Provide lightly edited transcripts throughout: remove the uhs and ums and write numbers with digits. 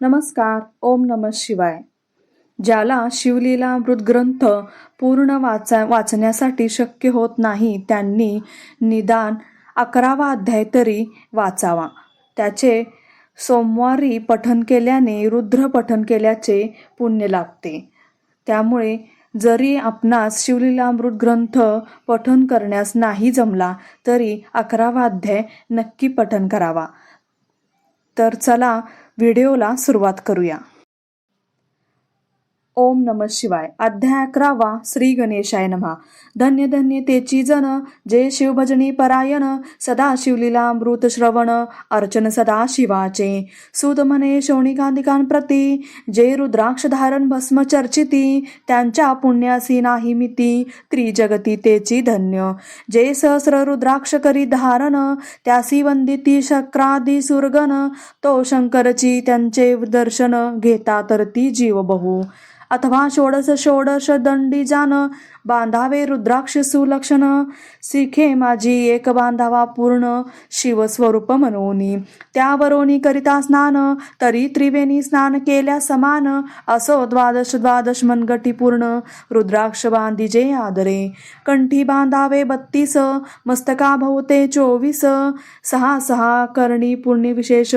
नमस्कार. ओम नमः शिवाय. ज्याला शिवलीलामृत ग्रंथ पूर्ण वाचण्यासाठी शक्य होत नाही त्यांनी निदान 11वा अध्याय तरी वाचावा. त्याचे सोमवारी पठण केल्याने रुद्र पठण केल्याचे पुण्य लाभते. त्यामुळे जरी आपणास शिवलीलामृत ग्रंथ पठण करण्यास नाही जमला तरी 11वा अध्याय नक्की पठण करावा. तर चला व्हिडिओला सुरुवात करूया. ओम नमः शिवाय. अध्याय 11वा. श्री गणेशाय नमः. धन्य धन्य तेची जन जे शिवभजनी परायण सदा शिवलीलामृत श्रवण अर्चन सदा शिवाचे सुद म्हणे शौनिकांतिकांप्रती जे रुद्राक्ष धारण भस्म चर्चिती त्यांच्या पुण्यासी नाही मिती त्रिजगती तेची धन्य जे सहस्र रुद्राक्ष करी धारण त्यासी वंदिती शक्रादी सुरगण तो शंकरची त्यांचे दर्शन घेता तर ती जीव बहु अथवा षोडश दंडी जान बांधावे रुद्राक्ष सुलक्षण शिखे माझी एक बांधावा पूर्ण शिवस्वरूप मनोनी त्यावरोनी करिता स्नान तरी त्रिवेणी स्नान केल्या समान असो द्वादश मनगटी पूर्ण रुद्राक्ष बांधिजे आदरे कंठी बांधावे 32 मस्तका भोवते 24 सहा करणी पुण्य विशेष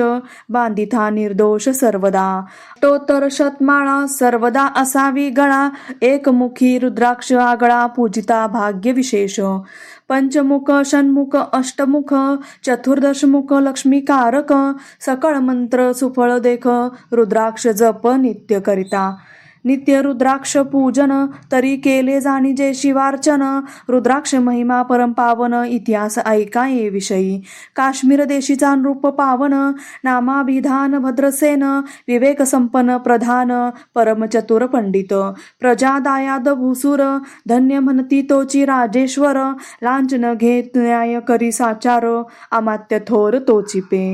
बांधिता निर्दोष सर्वदा अष्टोत्तर शतमाळा सर्वदा असावी गळा एकमुखी रुद्राक्ष आगळा पूजिता भाग्य विशेष पंचमुख षण्मुख अष्टमुख चतुर्दशमुख लक्ष्मीकारक सकळ मंत्र सुफळ देख रुद्राक्ष जप नित्य करिता नित्य रुद्राक्ष पूजन तरी केले जाणीजे शिवार्चन रुद्राक्ष महिमा परमपावन इतिहास ऐका ये विषयी काश्मीर देशीचा नृप पावन नामाभिधान भद्रसेन विवेक संपन्न प्रधान परमचतुर पंडित प्रजा दायाद भूसूर धन्य म्हणती तोची राजेश्वर लांछन घेत न्याय करी साचार अमात्य थोर तोची पे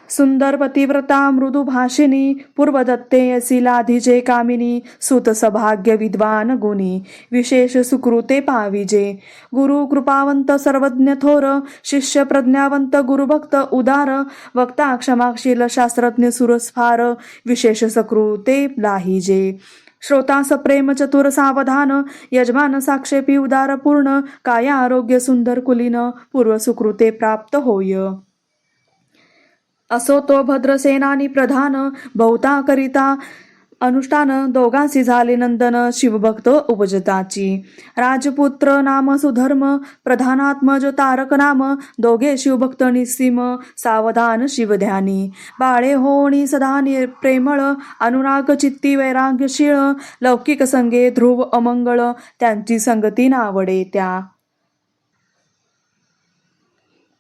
सुंदर पतिव्रता मृदू भाषिणी पूर्वदत्ते असी लाधीजे कामिनी सुत सभाग्य विद्वान गुणी विशेष सुकृते पाविजे गुरु कृपावंत सर्वज्ञ थोर शिष्य प्रज्ञावंत गुरुभक्त उदार वक्ता क्षमाशील शास्त्रज्ञ सुरस्फार विशेष सकृते लाहिजे श्रोता सप्रेम चतुर सावधान यजमान साक्षेपी उदार पूर्ण काया आरोग्य सुंदर कुलीन पूर्व सुकृते प्राप्त होय असो तो भद्रसेनानी प्रधान बहुता करिता अनुष्ठान दोघांसी झाले नंदन शिवभक्त उपजताची राजपुत्र नाम सुधर्म प्रधानात्मज तारक नाम दोघे शिवभक्त निस्सीम सावधान शिवध्यानी बाळे होणी सदा प्रेमळ अनुराग चित्ती वैराग्यशीळ लौकिक संगे ध्रुव अमंगळ त्यांची संगती नावडे त्या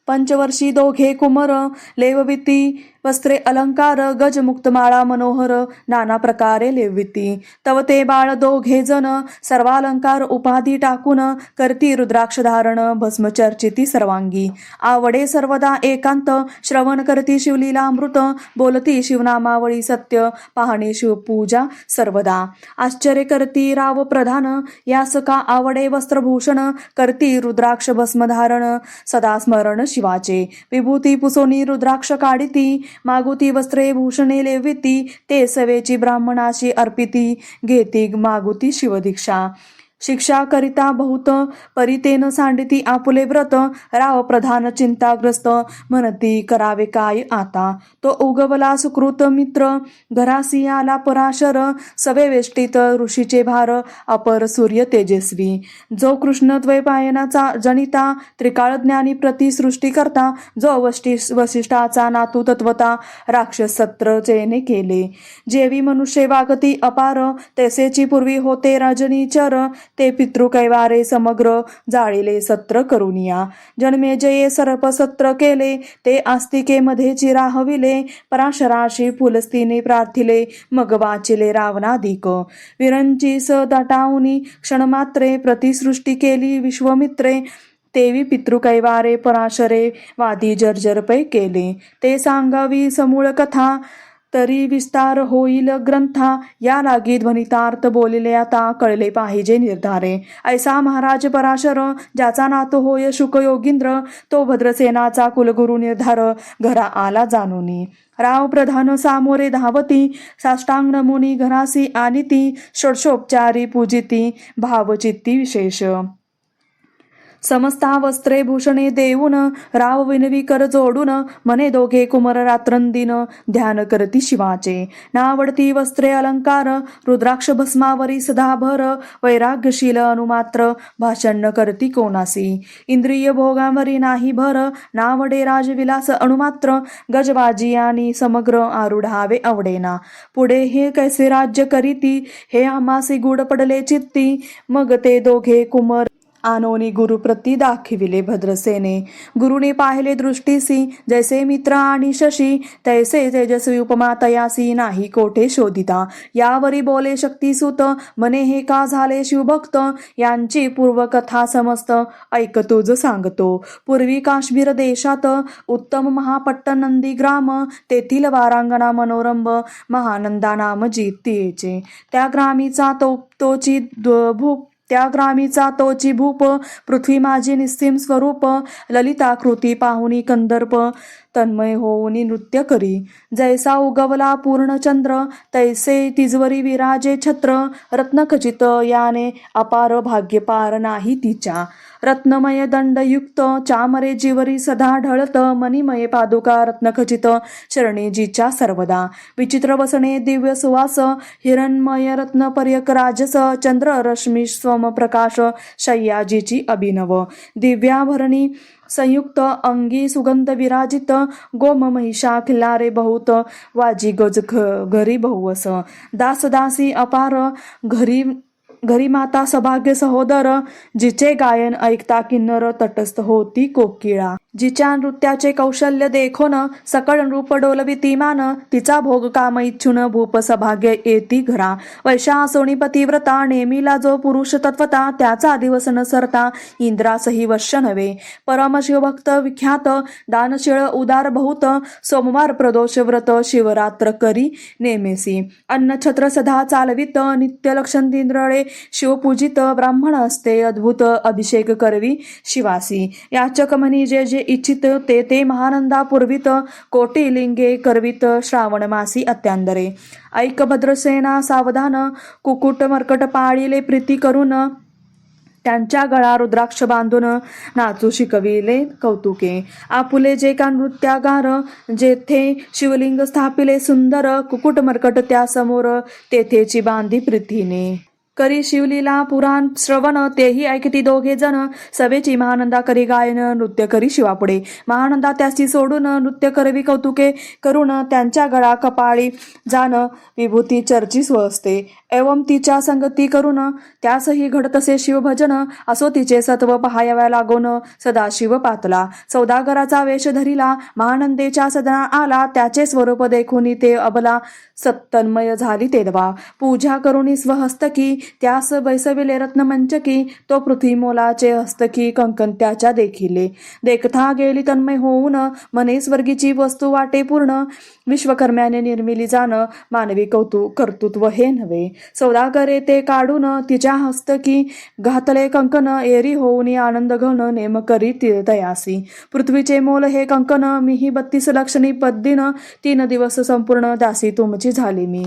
पंचवर्षी दोघे कुमर लेवविती वस्त्रे अलंकार गजमुक्तमाळा मनोहर नाना प्रकारे लेविती तव ते बाळ दोघे जन सर्वालंकार उपाधी टाकून करती रुद्राक्ष धारण भस्मचर्चिती सर्वांगी आवडे सर्वदा एकांत श्रवण करती शिवलीलामृत बोलती शिवनामावळी सत्य पाहणे शिवपूजा सर्वदा आश्चर्य करती राव प्रधान यास का आवडे वस्त्रभूषण करती रुद्राक्ष भस्मधारण सदा स्मरण शिवाचे विभूती पुसोनी रुद्राक्ष काढिती मागुती वस्त्रे भूषणे लेविती ते सवेची ब्राह्मणाशी अर्पिती घेती मागुती शिवदीक्षा शिक्षा करिता बहुत परितेन सांडिती आपुले व्रत राव प्रधान चिंताग्रस्त म्हणती करावे काय आता तो उगवला सुकृत मित्र घरासी आला पराशर सवे वेष्टीत ऋषीचे भार अपर सूर्य तेजस्वी जो कृष्ण द्वैपायनाचा जनिता त्रिकाळ ज्ञानी प्रति सृष्टी करता जो वसिष्ठाचा नातू तत्वता राक्षस सत्र चेने केले जेवी मनुष्य वागती अपार तैसेची पूर्वी होते रजनीचर ते पितृकैवारे समग्र जाळिले सत्र करुनिया जन्मे जये सर्प सत्र केले ते आस्तिके मध्ये चिराहविले पराशराशी फुलस्तीने प्रार्थिले मग वाचिले रावणाधिक विरंची स दाटावनी क्षणमात्रे प्रतिसृष्टी केली विश्वमित्रे तेवी पितृकैवारे पराशरे वादी जर्जर पै केले ते सांगावी समूळ कथा तरी विस्तार होईल ग्रंथा, या लागी ध्वनितार्थ बोलिले आता कळले पाहिजे निर्धारे. ऐसा महाराज पराशर, ज्याचा नातो होय शुक योगींद्र, तो भद्रसेनाचा कुलगुरु निर्धार, घरा आला जाणूनी. राव प्रधान सामोरे धावती, साष्टांग नमुनी घरासी आनिती, षोडशोपचारी पूजिती, भावचित्ती विशेष. समस्ता वस्त्रे भूषणे देऊन, राव विनवी कर जोडून, मने दोघे कुमर रात्रंदिन, ध्यान करती शिवाचे. नावडती वस्त्रे अलंकार, रुद्राक्ष भस्मावरी सदाभर, वैराग्यशील अनुमात्र, भाषण न करती कोणासी. इंद्रिय भोगांवरी नाही भर, नावडे राजविलास अणुमात्र, गजबाजी आणि समग्र आरूढावे आवडेना. पुढे हे कैसे राज्य करीती, हे आम्हासी गूढ पडले चित्ती. मग ते दोघे कुमर आनोनी गुरुप्रती दाखविले भद्रसेने. गुरुने पाहिले दृष्टीसी, जैसे मित्र आणि शशी, तैसे तेजस्वी उपमा तयासी नाही कोठे शोधिता. यावरी बोले शक्तिसुत, मने हे का झाले शिवभक्त, यांची पूर्वकथा समस्त ऐक तुझ सांगतो. पूर्वी काश्मीर देशात उत्तम महापट्ट नंदीग्राम, तेथील वारांगणा मनोरंभ, महानंदा नाम जितीचे. त्या ग्रामीचा तोची भूप, पृथ्वी माझी निस्सीम स्वरूप, ललिताकृती पाहुनी कंदर्प, तन्मय होऊनी नृत्य करी. जैसा उगवला पूर्णचंद्र, तैसे तिजवरी विराजे छत्र, रत्नखचित याने अपार भाग्य पार नाही तिच्या. रत्नमय दंडयुक्त चामरे जीवरी सदा ढळत, मणिमय पादुका रत्नखचित चरणीजीच्या सर्वदा. विचित्र वसने दिव्य सुवास, हिरणमय रत्न पर्यक राजस, चंद्र रश्मी स्वम प्रकाश शय्याजीची अभिनव. दिव्याभरणी संयुक्त अंगी सुगंध विराजित, गोम महिषा खिल्लारे बहुत, वाजी गज घरी बहुवस. दासदासी अपार घरी माता सभाग्य सहोदर, जिचे गायन ऐकता किन्नर तटस्थ होती कोकिळा. जिच्या नृत्याचे कौशल्य देखोन सकळ नृप डोलविती मान, तिचा भोग काम इच्छुन भूप सभाग्य येती घरा. वैशा सोनीपतिव्रता, नेमिला जो पुरुष तत्वता, त्याचा दिवस न सरता इंद्रासही वश नव्हे. परम शिवभक्त विख्यात, दानशीळ उदार बहुत, सोमवार प्रदोष व्रत शिवरात्र करी नेमेसी. अन्नछत्र सदा चालवित, नित्य लक्षणदिंद्रळे शिवपूजित, ब्राह्मण असते अद्भुत अभिषेक करवी शिवासी. याचक म्हणी जे जे इच्छित, ते महानंदा पूर्वित, कोटी लिंगे करवित श्रावण मासी अत्यांदरे. ऐक भद्रसेना सावधान, कुकुट मर्कट पाळिले प्रीती करून, त्यांच्या गळा रुद्राक्ष बांधून नाचू शिकविले कौतुके. आपुले जे का नृत्यागार, जेथे शिवलिंग स्थापिले सुंदर, कुकुट मर्कट त्या समोर, तेथेची बांधी प्रीतीने. करी शिवलीला पुराण श्रवण, तेही ऐकती दोघे जण, सवेची महानंदा करी गायन, नृत्य करी शिवापुढे. महानंदा त्यासी सोडून, नृत्य करवी कौतुके करून, त्यांच्या गळा कपाळी जाण विभूती चर्ची स्वस्ते. एवं तिच्या संगती करून, त्यासही घडतसे शिवभजन, असो तिचे सत्व पहायव्या लागून, सदाशिव पातला. सौदागराचा वेश धरिला, महानंदेच्या सदना आला, त्याचे स्वरूप देखून ते अबला सत्तन्मय झाली तेदवा. पूजा करुणी स्वहस्तकी, त्यास बैसविले रत्नमंचकी, तो पृथ्वी मोलाचे हस्तकी, कंकण त्याच्या देखिले. देखता गेली तन्मय होऊन, मने स्वर्गीची वस्तू वाटे पूर्ण, विश्वकर्म्याने निर्मिली जाण, मानवी कर्तृत्व हे नव्हे. सौदागरे ते काढून, तिच्या हस्तकी घातले कंकण, एरी होऊन आनंद घन, नेम करी तयासी. पृथ्वीचे मोल हे कंकण, मीही 32 लक्षणी पद्दिन, 3 दिवस संपूर्ण दासी तुमची झाली मी.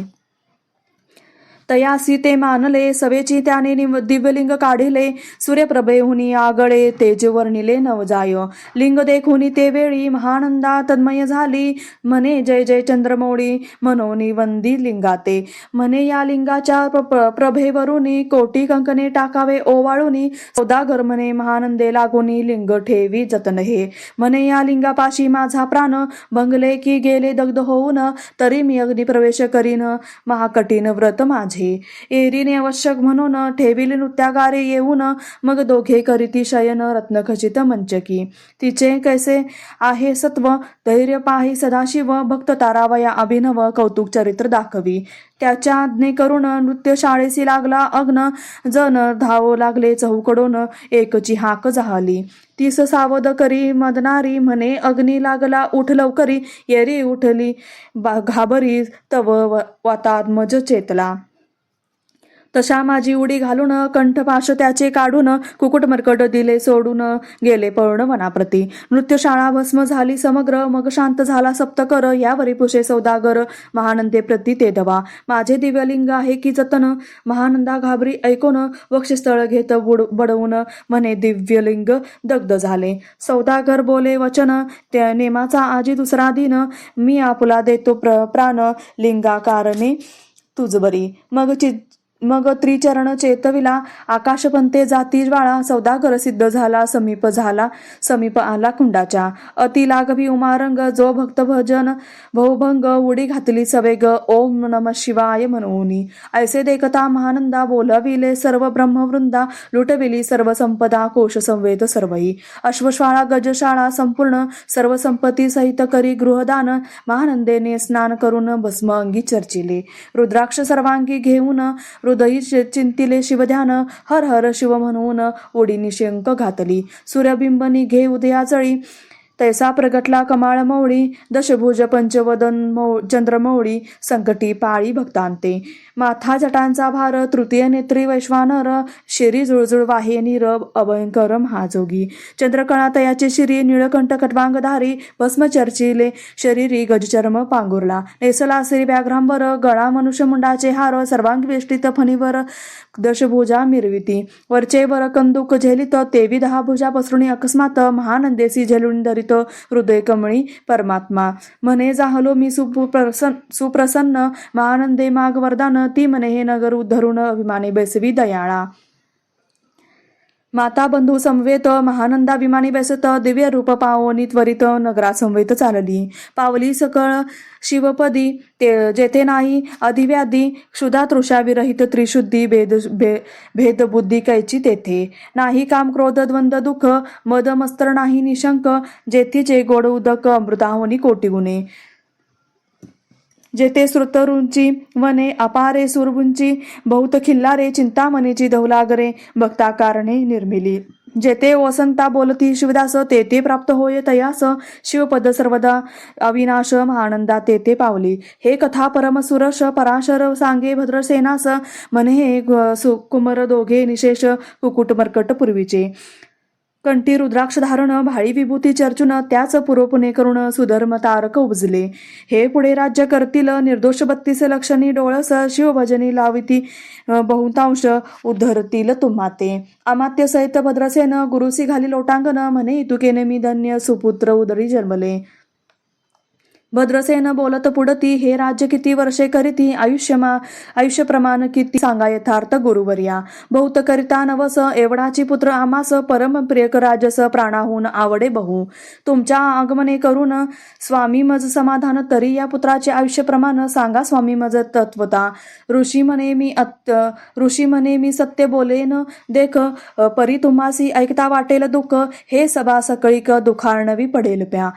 तयासी ते मानले, सवेची त्याने दिव्यलिंग काढिले, सूर्यप्रभेहुनी आगळे तेज वर्णिले नवजाय. लिंग देखुनी ते वेळी, महानंदा तन्मय झाली, म्हणे जय जय चंद्रमौळी, मनोनी वंदी लिंगाते. म्हणे या लिंगाच्या प्रभेवरुनी, कोटी कंकणे टाकावे ओवाळूनी, सौदागर म्हणे महानंदे लागुनी, लिंग ठेवी जतन हे. म्हणे या लिंगापाशी माझा प्राण, भंगले की गेले दग्ध होऊन, तरी मी अग्निप्रवेश करीन, महाकठीण व्रत माझे. माझे. एरीने आवश्यक म्हणून ठेविली नृत्यागारे येऊन, मग दोघे करीती शयन रत्नखचित मंचकी. तिचे कैसे आहे सत्व, धैर्य पाही सदाशिव, भक्त तारावया अभिनव, कौतुक चरित्र दाखवी. त्याच्या आज्ञे करून नृत्य शाळेसी लागला अग्न, जन धावो लागले चहूकडून, एकची हाक झाली. तीस सावध करी मदनारी, म्हणे अग्नी लागला उठ लवकरी. येरी उठली घाबरी, तव वातात्मज चेतला. तशा माझी उडी घालून, कंठपाश त्याचे काढून, कुकुट मरकट दिले सोडून, गेले पळून वनाप्रती. नृत्यशाळा भस्म झाली समग्र, मग शांत झाला सप्तकर. यावरी पुषे सौदागर, महानंदे प्रती ते दवा. माझे दिव्यलिंग आहे की जतन, महानंदा घाबरी ऐकून, वक्षस्थळ घेत बडवून, म्हणे दिव्यलिंग दग्ध झाले. सौदागर बोले वचन, त्या नेमाचा आजी दुसरा दिन, मी आपुला देतो प्राण, लिंगाकारणे तुझ बरी. मग त्रिचरण चेतविला, आकाशपंते जाती ज्वाळा. सौदागर सिद्ध झाला, समीप आला कुंडाच्या. अति लागवी उमारंग, जो भक्त भजन भवभंग, उडी घातली सवेग, ओम नम शिवाय म्हणूनी. ऐसे देखता महानंदा, बोलविले सर्व ब्रह्मवृंदा, लुटविली सर्व संपदा, कोश संवेद सर्वही. अश्वशाळा गजशाळा संपूर्ण, सर्व संपत्ती सहित करी गृहदान. महानंदेने स्नान करून भस्म अंगी चर्चिले, रुद्राक्ष सर्वांगी घेऊन, हृदयी चिंतिले शिवध्यान. हर हर शिव म्हणून, उडी निशंक घातली. सूर्यबिंबनी घे उदयाचळी, तैसा प्रगटला कमाळ मौळी. दशभुज पंचवदन चंद्रमौळी, संकटी पाळी भक्तांते. माथा जटांचा भार, तृतीय नेत्री वैश्वानर, शिरी जुळजुळ वाहे नीर, अभयंकर महाजोगी. चंद्रकळा तयाचे शिरी, निळकंठ कटवांगधारी, भस्म चर्चिले शरीरी, गजचर्म पांगुरला. नेसला श्री व्याघ्रांबर, गळा मनुष्यमुंडाचे हार, सर्वांगी वेष्टित फणीवर दशभुजा मिरविती. वरचे वर कंदुक झेलित, तेवी 10 भुजा पसरुणी अकस्मात, महानंदेसी झेलून धरित, हृदय कमळी परमात्मा. म्हणे जाहलो मी सुप्रसन्न, महानंदे माग वरदान, ती म्हणे हे नगर उद्धरून, अभिमाने बैसवी दयाळा. माता बंधू समवेत, महानंदा विमानी बैसत, दिव्य रूप पावनी त्वरित, नगरा समवेत चालली. पावली सकळ शिवपदी, जेथे नाही अधिव्याधी, क्षुधा तृषा विरहित त्रिशुद्धी, भेद बुद्धी कैची तेथे. नाही काम क्रोध द्वंद्व दुःख, मद मस्तर नाही निशंक, जेथीचे गोड उदक, अमृताहुनी कोटी गुणे. जेथे श्रुतरुंची वने, अपारे सुरबुंची, बहुत खिल्लारे, चिंतामणीची धवलागरे, भक्ताकारणे निर्मिली. जेथे वसंता बोलती शिवदास, तेथे प्राप्त होय तयास, शिवपद सर्वदा अविनाश, महानंदा तेथे पावली. हे कथा परमसुरश, पराशर सांगे भद्रसेनास, म्हणे हे कुमर दोघे निशेष, कुकुट मरकट पूर्वीचे. कंठी रुद्राक्ष धारण, भाळी विभूती चर्चून, त्याच पुरोपुणे करून, सुधर्म तारक उपजले. हे पुढे राज्य करतील, निर्दोष 32 लक्षणी डोळस, शिवभजनी लाविती बहुतांश, उद्धरतील तुम्हा ते. अमात्य सहित भद्रसेन, गुरुसी घाली लोटांगण, म्हणे इतुकेने मी धन्य, सुपुत्र उदरी जन्मले. भद्रसेन बोलत पुढती, हे राज्य किती वर्षे करीती, आयुष्य प्रमाण किती सांगा यथार्थ गुरुवर्या. बहुत करिता नवस, एवढाची पुत्र आमास, परम प्रियक राजस, प्राणाहून आवडे बहु. तुमच्या आगमने करून स्वामी मज समाधान, तरी या पुत्राचे आयुष्य प्रमाण सांगा स्वामी मज तत्वता. ऋषी म्हणे मी सत्य बोलेन देख, परी तुम्हासी ऐकता वाटेल दुःख, हे सभा सकळीक दुखार्णवी पडेल प्या.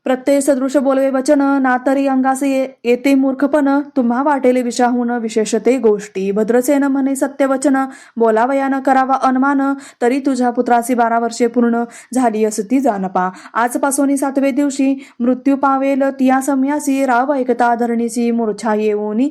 प्रत्यय सदृश बोलवे वचन, ना तरी अंगास येते मूर्खपण, तुम्हा वाटेले विषाहून विशेषते गोष्टी. भद्रसेन म्हणे सत्यवचन, बोलावया न करावा अनुमान, तरी तुझ्या पुत्राची 12 वर्षे पूर्ण झाली असती जानपा. आजपासून 7वे दिवशी मृत्यू पावेल तिया सम्यासी, राव ऐकता धरणीची मूर्छा येऊनी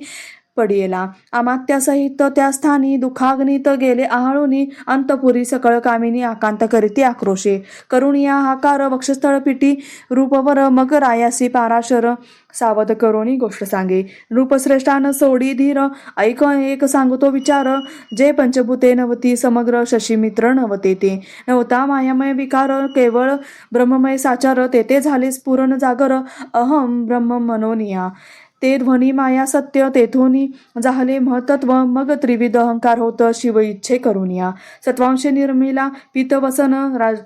पडियेला. अमात्यासहित त्या स्थानी दुःखाग्नीत गेले आहाळूनी, अंतपुरी सकळ कामिनी आकांत करीती आक्रोशे. करुणिया हाकार वक्षस्थळ पिटी, रूपवर मग रायासी पाराशर, सावध करोनी गोष्ट सांगे. नृपश्रेष्ठान सोडी धीर, ऐक एक सांगतो विचार, जे पंचभूते नवती समग्र, शशीमित्र नवते ते. नवता मायामय विकार, केवळ ब्रह्ममय साचार, तेथे झाले स्फुरण जागर, अहम ब्रह्म मनोनिया. ते ध्वनी माया सत्य तेथोनी जाहले महतत्व मग त्रिविध अहंकार होत शिव इच्छे करुनिया सत्वांशे निर्मिला पितवसन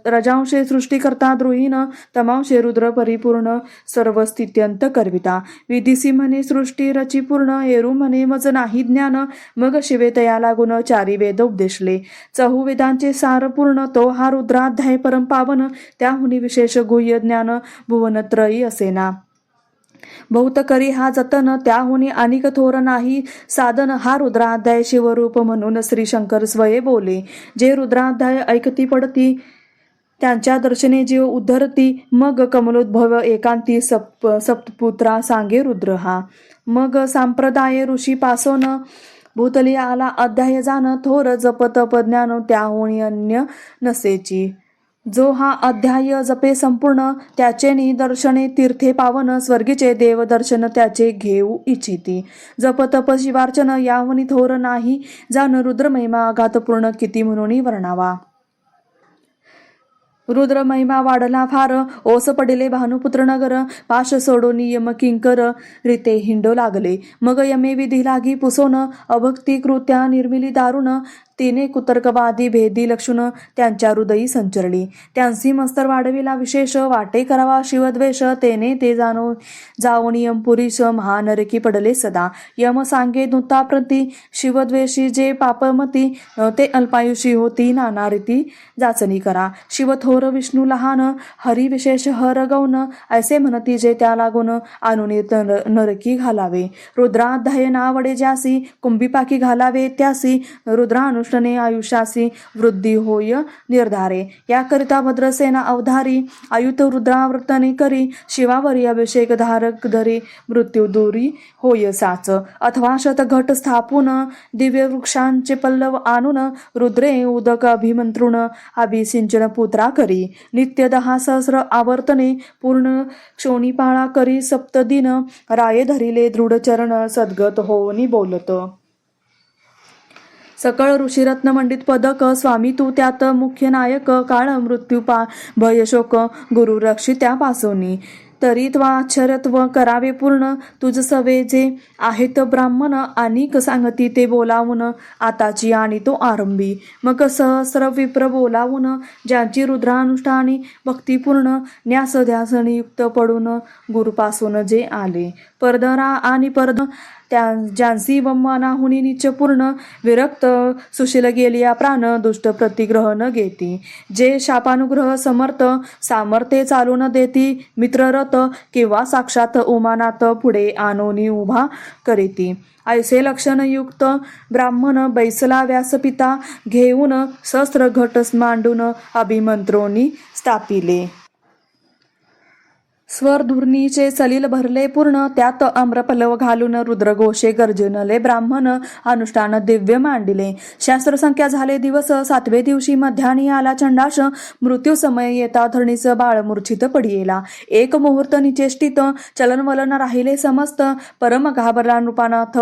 रजांशे सृष्टीकर्ता द्रोहीन तमांशे रुद्र परिपूर्ण सर्व स्थित्यंत करविता विधिसी म्हणे सृष्टी रची पूर्ण एरू म्हणे मज नाही ज्ञान मग शिवे तया लागून चारी वेद उपदेशले चहुवेदांचे सार पूर्ण तो हा रुद्राध्याय परम पावन त्याहुनी विशेष गुह्य ज्ञान भुवनत्रयी असेना बहुत करी हा जतन त्याहुनी अनिक थोर नाही साधन हा रुद्राध्याय शिवरूप म्हणून श्री शंकर स्वये बोले जे रुद्राध्याय ऐकती पडती त्यांच्या दर्शने जीव उद्धरती मग कमलोद्भव एकांती सप्तपुत्रा सांगे रुद्र हा मग संप्रदाय ऋषी पासोन भूतली आला अध्याय जाण थोर जप तप ज्ञान त्याहुनी अन्य नसेची जो हा अध्याय जपे संपूर्ण त्याचे निदर्शने तीर्थे पावन स्वर्गीचे देव दर्शन त्याचे घेऊ इच्छिती जप तप शिवार्चन यावनी थोर नाही जाण रुद्र महिमा आघातपूर्ण किती म्हणून वर्णावा रुद्र महिमा वाढला फार ओस पडिले भानुपुत्र नगर पाश सोडून यम किंकर रीते हिंडो लागले मग यमे विधी लागी पुसोन अभक्ती कृत्या निर्मिली दारुण तिने कुतर्कवादी भेदी लक्षण त्यांच्या हृदयी संचरली त्यांसी मस्तर वाढविला विशेष वाटे करावा शिवद्वेष तेने ते जाऊन यमपुरीश महानरकी पडले सदा यम सांगे नुताप्रती शिवद्वेषी जे पापमती ते अल्पायुषी होती नाना रीती जाचणी करा शिवथोर विष्णू लहान हरी विशेष हर गौन ऐसे म्हणती जे त्या लागून अनुनित नरकी घालावे रुद्राध्याय नावडे ज्यासी कुंभीपाकी घालावे त्यासी रुद्रानु आयुष्यासी वृद्धी होय निर्धारे याकरिता भद्रसेना अवधारी आयुत रुद्रावर्तने करी शिवावरी अभिषेक धारक धरी मृत्यू दूरी होय साच अथवा शतघट स्थापून दिव्य वृक्षांचे पल्लव आणून रुद्रे उदक अभिमंत्रुण अभिसिंचन पुत्रा करी नित्य 10 सहस्र आवर्तने पूर्ण क्षोणीपाळा करी सप्तदिन राये धरिले दृढ चरण सद्गत होऊनी बोलत सकळ ऋषीरत्न मंडित पदक स्वामी तू त्यात मुख्य नायक काळ मृत्यू भय शोक गुरु रक्षी त्यापासूनी तरी आश्चर्यत्व करावे पूर्ण तुझ सवे जे आहेत ब्राह्मण अनिक सांगती ते बोलावून आताची आणि तो आरंभी मग सहस्र विप्र बोलावून ज्यांची रुद्रानुष्ठानी भक्तिपूर्ण न्यास ध्यासनी युक्त पडून गुरुपासून जे आले परदरा आणि परद ज्यांसी व मनाहुनी नित्यपूर्ण विरक्त सुशील गेलिया प्राण दुष्ट प्रतिग्रह न घेती जे शापानुग्रह समर्थ सामर्थ्ये चालून देती मित्ररथ किंवा साक्षात उमानात पुढे आणोनी उभा करीती ऐसे लक्षणयुक्त ब्राह्मण बैसला व्यासपिता घेऊन सहस्र घट मांडून अभिमंत्रोनी स्थापिले स्वर धुर्नीचे सलील भरले पूर्ण त्यात आम्रपल्लव घालून रुद्रघोषे गर्जनले ब्राह्मण अनुष्ठान दिव्य मांडिले शास्त्रसंख्या झाले दिवस 7वे दिवशी मध्यानी आला चंडाश मृत्यू समय येता धरणीच बाळ मूर्छित पडियेला एक मुहूर्त निचेष्टित चलनवलन राहिले समस्त परम घाबरला नृपानाथ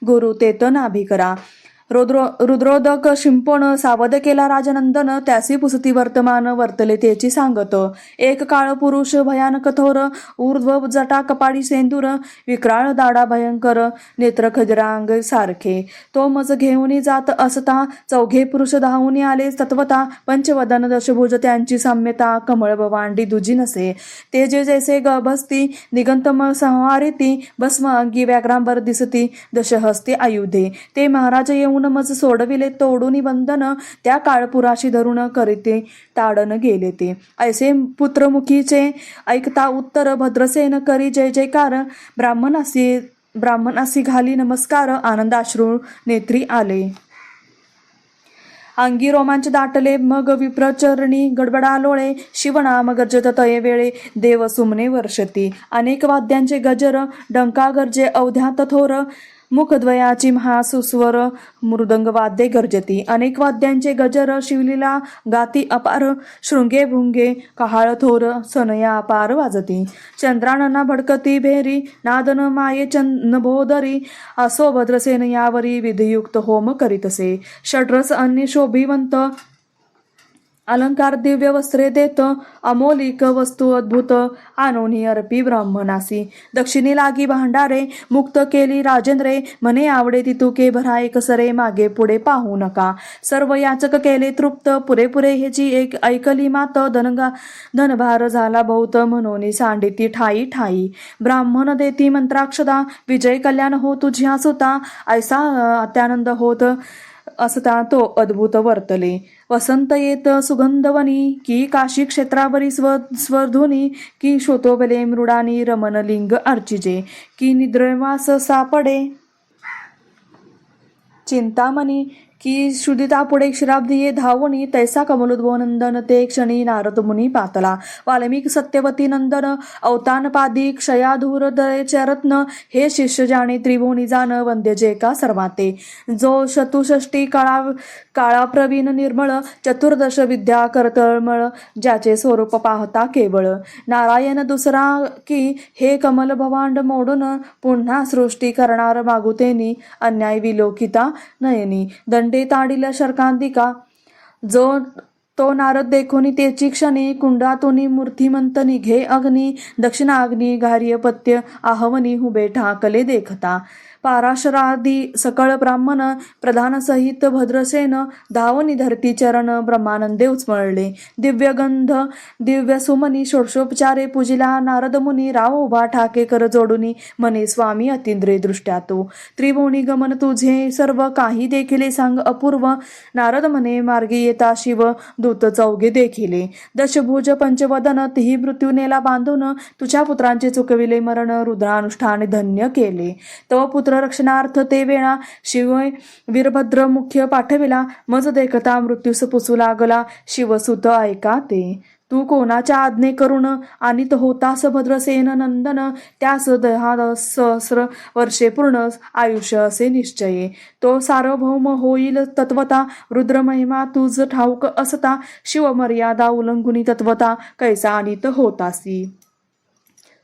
गुरु तेत नाभी करा रुद्रोदक शिंपण सावध केला राजनंदन त्यासी पुसती वर्तमान वर्तले त्याची सांगत एक काळ पुरुष भयानक थोर ऊर्ध्व जटा कपाळी सेंदूर विक्राळ दाडा भयंकर नेत्र खजरांग सारखे तो मज घेऊन जात असता चौघे पुरुष धावून आले तत्वता पंचवदन दशभुज त्यांची साम्यता कमळ वांडी दुजी नसे ते जे जैसे गभस्ती निगंतम संहारिती भस्म अंगी व्याघ्रांबर दिसती दशहस्ती आयुधे ते महाराज येऊन मज सोडविले तोडून बंधन त्या काळपुराशी धरून करीते ताडन गेले ते ऐसे पुत्रमुखीचे ऐकता उत्तर भद्रसेन करी जय जयकार ब्राह्मणासी घाली नमस्कार आनंदाश्रू नेत्री आले अंगी रोमांच दाटले मग विप्रचरणी गडबडा लोळे शिवनाम गरजत तये वेळे देव सुमने वर्षती अनेक वाद्यांचे गजर डंका गरजे अवध्यात थोर मुखद्वयाची महासुस्वर मृदंग वाद्ये गर्जती अनेक वाद्यांचे गजर शिवलीला गाती अपार शृंगे भुंगे कहाळ थोर सनया अपार वाजती चंद्रानना भडकती भेरी नादन माये नभोदरी असो भद्रसेन यावरी विधियुक्त होम करीतसे षड्रस अन्य शोभिवंत अलंकार दिव्य वस्त्रे देत, अमोलिक वस्तू अद्भुत आणोनी अर्पी ब्राह्मणासी. दक्षिणी लागी भांडारे, मुक्त केली राजेंद्रे, म्हणे आवडे तितुके भरा एकसरे, मागे पुढे पाहू नका. सर्व याचक केले तृप्त, पुरेपुरे ह्याची एक ऐकली मात, धनभार झाला बहुत, म्हणून सांडिती ठाई ठाई. ब्राह्मण देती मंत्राक्षदा, विजय कल्याण हो तुझ्या सुता, ऐसा अत्यानंद होत असता तो अद्भुत वर्तले. वसंत येत सुगंधवनी, की काशी क्षेत्रावरी स्वर्धुनी, की शोतोबले मृडानी रमणलिंग अर्चिजे, की निद्रवास सापडे चिंतामणी, की शुदितापुढे क्षीराब्धिये धावणी, तैसा कमलोद्भवनंदन ते क्षणी नारद मुनी पातला. वाल्मिक सत्यवती नंदन, अवतानपादी क्षयाधूर दयेचरत्न, हे शिष्य जाणे त्रिभुवनी जाण, वंद्य जे का सर्वाते. जो चतुष्षष्टी काळा प्रवीण निर्मळ, चतुर्दश विद्या करतळमळ, ज्याचे स्वरूप पाहता केवळ. नारायण दुसरा की हे कमल भवांड मोडून, पुन्हा सृष्टी करणार मागुतेनी, अन्याय विलोकिता नयनी. दंडे ताडिल शर्कांतिका, जो तो नारद देखोनी तेची क्षणी, कुंडातुनी मूर्तिमंत निघे अग्नी, दक्षिणाग्नी घार्यपत्य आहवनी हुबे ठाकले देखता. पाराशरादी सकळ ब्राह्मण, प्रधान सहित भद्रसेन, धावनी धरती चरण, ब्रह्मानंदे उचमळले. दिव्यगंध दिव्य सुमनी, षोडशोपचारे पूजिला नारद मुनी, राव उभा ठाके कर जोडुनी, म्हणे स्वामी अतिंद्रिय दृष्ट्या तो. त्रिभुवनी गमन तुझे सर्व काही देखिले सांग अपूर्व, नारद म्हणे मार्गी येता शिव दूत चौघे देखिले. दशभुज पंचवदन, तिही मृत्यू नेला बांधून, तुझ्या पुत्रांचे चुकविले मरण, रुद्रानुष्ठान धन्य केले. तव पुत्र रक्षणार्थ ते वेळा, शिव वीरभद्र मुख्य पाठविला, मज देखता मृत्यूस पुसू लागला, शिवसुत ऐका ते. तू कोणाच्या आज्ञे करून आणीत होतास भद्रसेन नंदन, त्यास 10 सहस्र वर्षे पूर्ण आयुष्य असे निश्चये. तो सार्वभौम होईल तत्वता, रुद्रमहिमा तुझ ठाऊक असता, शिवमर्यादा उल्लंघुनी तत्वता, कैसा आणीत होतासी.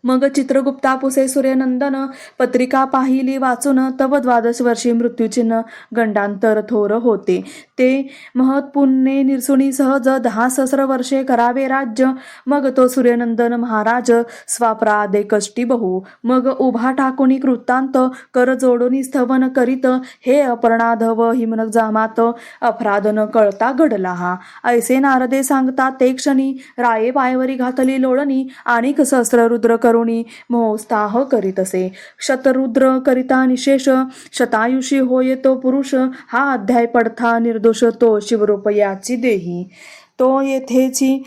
मग चित्रगुप्ता पुसे सूर्यनंदन, पत्रिका पाहिली वाचून, तव 12 वर्षी मृत्यूचिन्ह गंडांतर थोर होते. ते महत्पुण्ये निरसुनी सहज 10 सहस्र वर्षे करावे राज्य. मग तो सूर्यनंदन महाराज स्वापराधे कष्टी बहु, मग उभा ठाकुनी कृतांत, कर जोडून स्थवन करीत, हे अपर्णाधव हिमनक जामात, अपराध न कळता घडला हा. ऐसे नारदे सांगता ते क्षणी, राये पायवरी घातली लोळणी, आणिक सहस्र रुद्र करुणी मोहस्ताह करीत असे. शतरुद्र करिता निशेष, शतायुषी होय तो पुरुष, हा अध्याय पडथा निर्दोष, तो शिवरूप याची देही. तो येथेची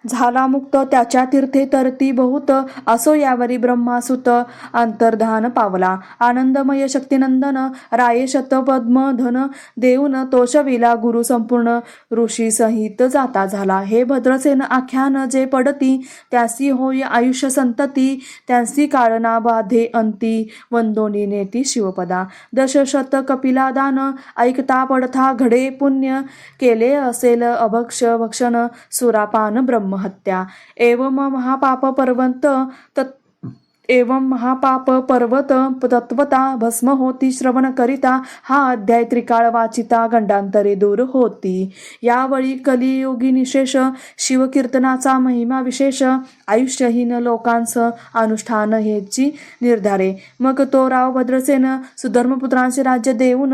झाला मुक्त, त्याच्या तीर्थे तरती बहुत, असो यावरी ब्रह्मासुत अंतर्धान पावला. आनंदमय शक्तिनंदन, राये शतपद्म धन देऊन, तोषविला गुरु संपूर्ण, ऋषी सहित जाता झाला. हे भद्रसेन आख्यान जे पडती, त्यासी होय आयुष्य संतती, त्यांसी काळना बाधे अंती, वंदोनी नेती शिवपदा. दशशत कपिला दान, ऐकता पडथा घडे पुण्य, केले असेल अभक्ष भक्षण, सुरापान ब्रह्म हत्या. एवं महापाप पर्वत तत्वता, भस्म होती श्रवण करिता, हा अध्याय त्रिकाळ वाचिता, गंडांतरे दूर होती. यावेळी कलियुगी निशेष, शिवकीर्तनाचा महिमा विशेष, आयुष्यहीन लोकांस अनुष्ठान हेची निर्धारे. मग तो राव भद्रसेन सुधर्मपुत्रांचे राज्य देऊन,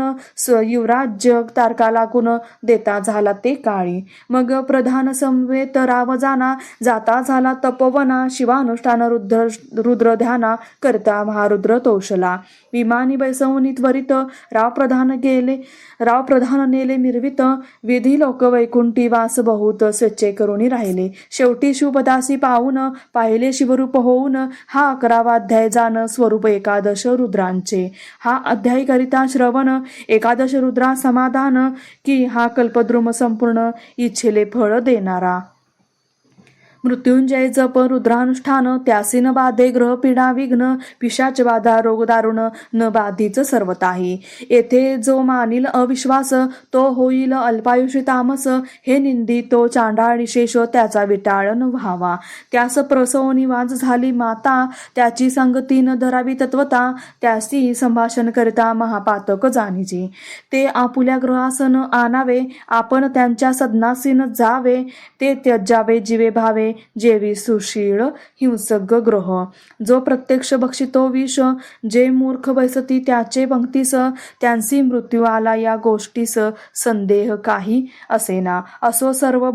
युवराज्य तारका लागून देता झाला ते काळी. मग प्रधान समवेत राव जाता झाला तपोवना, शिवानुष्ठान रुद्र ध्याना करता महारुद्र तोषला. विमानी बैसवनी त्वरित, राव प्रधान नेले मिरवित, विधी लोक वैकुंठी वास बहुत, स्वेच्छे करुणी राहिले. शेवटी शिवपदासी पाहून, पाहिले शिवरूप होऊन, हा 11वा अध्याय जाण, स्वरूप 11 रुद्रांचे. हा अध्याय करिता श्रवण, 11 रुद्रा समाधान, की हा कल्पद्रुम संपूर्ण, इच्छेले फळ देणारा. मृत्युंजय जप रुद्रानुष्ठान त्यासी न बाधे ग्रह पीडा विघ्न पिशाच बाधा रोग दारुण न बाधीच सर्वताही. येथे जो मानिल अविश्वास तो होईल अल्पायुषी तामस. हे निंदी तो चांडाळ शेष त्याचा विटाळ न व्हावा. त्यास प्रसव निवाज झाली माता त्याची संगती न धरावी तत्वता. त्यासी संभाषण करिता महापातक जाणीजे. ते आपुल्या ग्रहास न आणावे आपण त्यांच्या सदनासी न जावे. ते त्यजावे जीवे भावे जेवी सुशीळ हिंसक ग्रह. जो प्रत्यक्ष भक्षितो विष जे मूर्ख बैसती त्याचे पंक्तीस. त्यांसी मृत्यू आला या गोष्टीस संदेह काही असेना. असो सर्व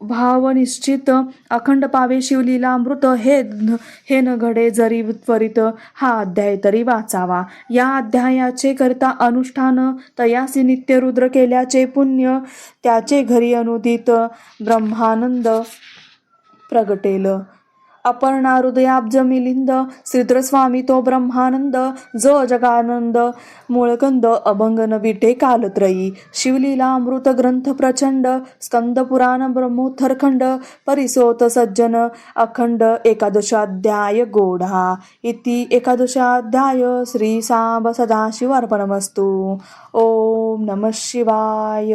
भाव निश्चित अखंड पावे शिवलीला अमृत. हे न घडे जरी त्वरित हा अध्याय तरी वाचावा. या अध्यायाचे करता अनुष्ठान तयासी नित्य रुद्र केल्याचे पुण्य. त्याचे घरी अनुदित ब्रह्मानंद प्रगटेल. अपर्णा हृदयाब्ज मिलिंद श्रीधर स्वामी तो ब्रह्मानंद. जो जगानंद मूळकंद अभंगन विटे कालत्रयी. शिवलीला अमृत ग्रंथ प्रचंड स्कंद पुराण ब्रह्मोत्तरखंड. परिसोत सज्जन अखंड एकादशाध्याय गोढा. इति एकादशाध्याय श्री सांब सदाशिव अर्पणमस्तु. ओम नमः शिवाय.